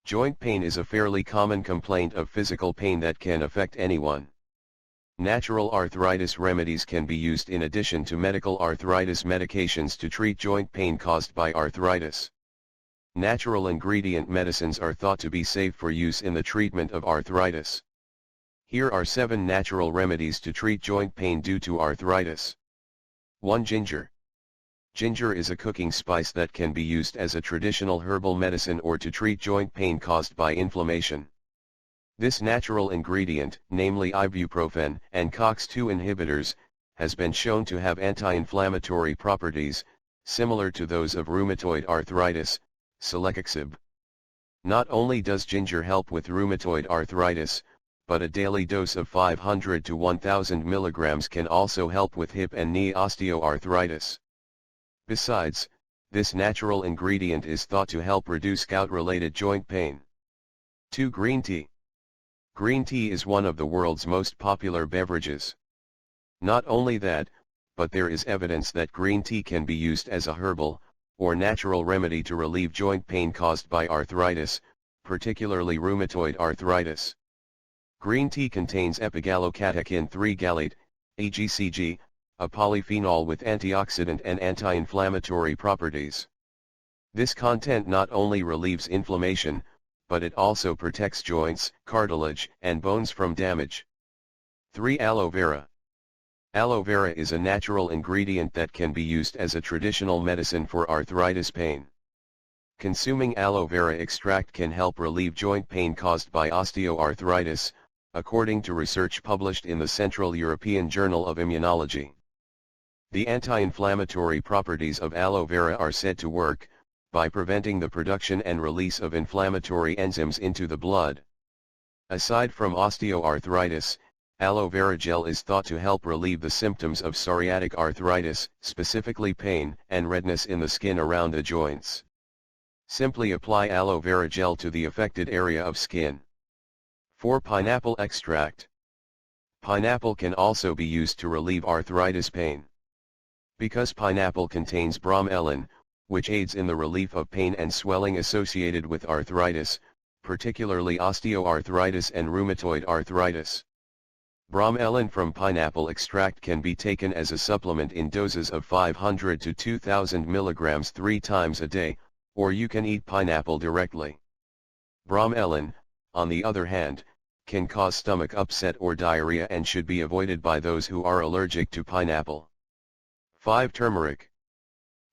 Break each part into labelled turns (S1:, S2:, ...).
S1: Joint pain is a fairly common complaint of physical pain that can affect anyone. Natural arthritis remedies can be used in addition to medical arthritis medications to treat joint pain caused by arthritis. Natural ingredient medicines are thought to be safe for use in the treatment of arthritis. Here are 7 natural remedies to treat joint pain due to arthritis. 1. Ginger. Ginger is a cooking spice that can be used as a traditional herbal medicine or to treat joint pain caused by inflammation. This natural ingredient, namely ibuprofen and COX-2 inhibitors, has been shown to have anti-inflammatory properties, similar to those of rheumatoid arthritis, celecoxib. Not only does ginger help with rheumatoid arthritis, but a daily dose of 500 to 1000 mg can also help with hip and knee osteoarthritis. Besides, this natural ingredient is thought to help reduce gout-related joint pain. 2. Green tea. Green tea is one of the world's most popular beverages. Not only that, but there is evidence that green tea can be used as a herbal, or natural remedy to relieve joint pain caused by arthritis, particularly rheumatoid arthritis. Green tea contains epigallocatechin 3-gallate, AGCG, a polyphenol with antioxidant and anti-inflammatory properties. This content not only relieves inflammation, but it also protects joints, cartilage, and bones from damage. 3. Aloe vera. Aloe vera is a natural ingredient that can be used as a traditional medicine for arthritis pain. Consuming aloe vera extract can help relieve joint pain caused by osteoarthritis, according to research published in the Central European Journal of Immunology. The anti-inflammatory properties of aloe vera are said to work by preventing the production and release of inflammatory enzymes into the blood. Aside from osteoarthritis, aloe vera gel is thought to help relieve the symptoms of psoriatic arthritis, specifically pain and redness in the skin around the joints. Simply apply aloe vera gel to the affected area of skin. 4. Pineapple extract. Pineapple can also be used to relieve arthritis pain. Because pineapple contains bromelain, which aids in the relief of pain and swelling associated with arthritis, particularly osteoarthritis and rheumatoid arthritis. Bromelain from pineapple extract can be taken as a supplement in doses of 500 to 2000 mg 3 times a day, or you can eat pineapple directly. Bromelain, on the other hand, can cause stomach upset or diarrhea and should be avoided by those who are allergic to pineapple. 5. Turmeric.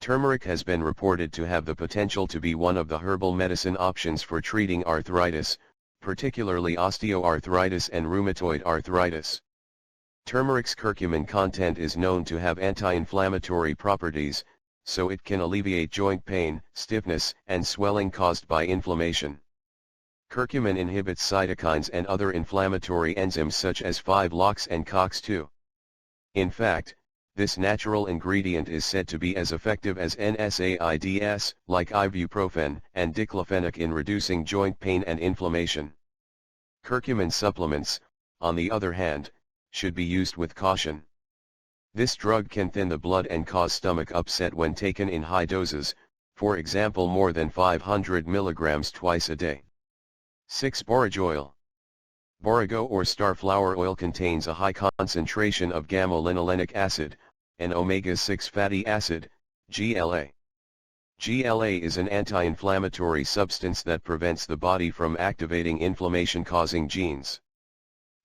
S1: Turmeric has been reported to have the potential to be one of the herbal medicine options for treating arthritis, particularly osteoarthritis and rheumatoid arthritis. Turmeric's curcumin content is known to have anti-inflammatory properties, so it can alleviate joint pain, stiffness, and swelling caused by inflammation. Curcumin inhibits cytokines and other inflammatory enzymes such as 5-LOX and COX-2. In fact, this natural ingredient is said to be as effective as NSAIDs, like ibuprofen and diclofenac in reducing joint pain and inflammation. Curcumin supplements, on the other hand, should be used with caution. This drug can thin the blood and cause stomach upset when taken in high doses, for example more than 500 mg twice a day. 6. Borage oil. Borigo or starflower oil contains a high concentration of gamma-linolenic acid, an omega-6 fatty acid, GLA. GLA is an anti-inflammatory substance that prevents the body from activating inflammation-causing genes.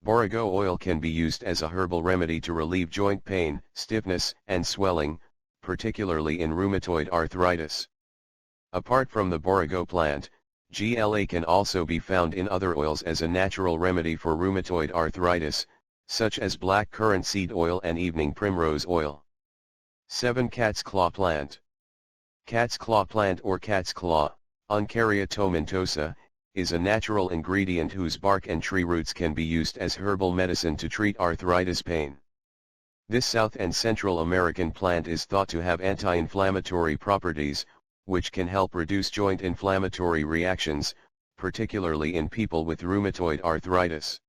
S1: Borigo oil can be used as a herbal remedy to relieve joint pain, stiffness, and swelling, particularly in rheumatoid arthritis. Apart from the borigo plant, GLA can also be found in other oils as a natural remedy for rheumatoid arthritis, such as black currant seed oil and evening primrose oil. 7. Cat's claw plant. Cat's claw plant or cat's claw, Uncaria tomentosa, is a natural ingredient whose bark and tree roots can be used as herbal medicine to treat arthritis pain. This South and Central American plant is thought to have anti-inflammatory properties, which can help reduce joint inflammatory reactions, particularly in people with rheumatoid arthritis.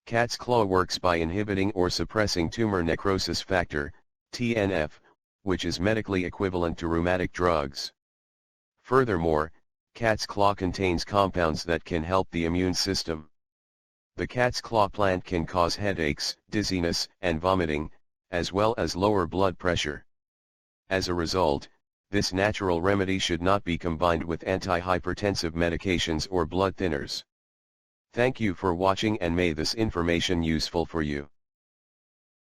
S1: Cat's claw works by inhibiting or suppressing tumor necrosis factor, TNF, which is medically equivalent to rheumatic drugs. Furthermore, Cat's claw contains compounds that can help the immune system. The cat's claw plant can cause headaches, dizziness, and vomiting, as well as lower blood pressure. As a result, this natural remedy should not be combined with antihypertensive medications or blood thinners. Thank you for watching, and may this information useful for you.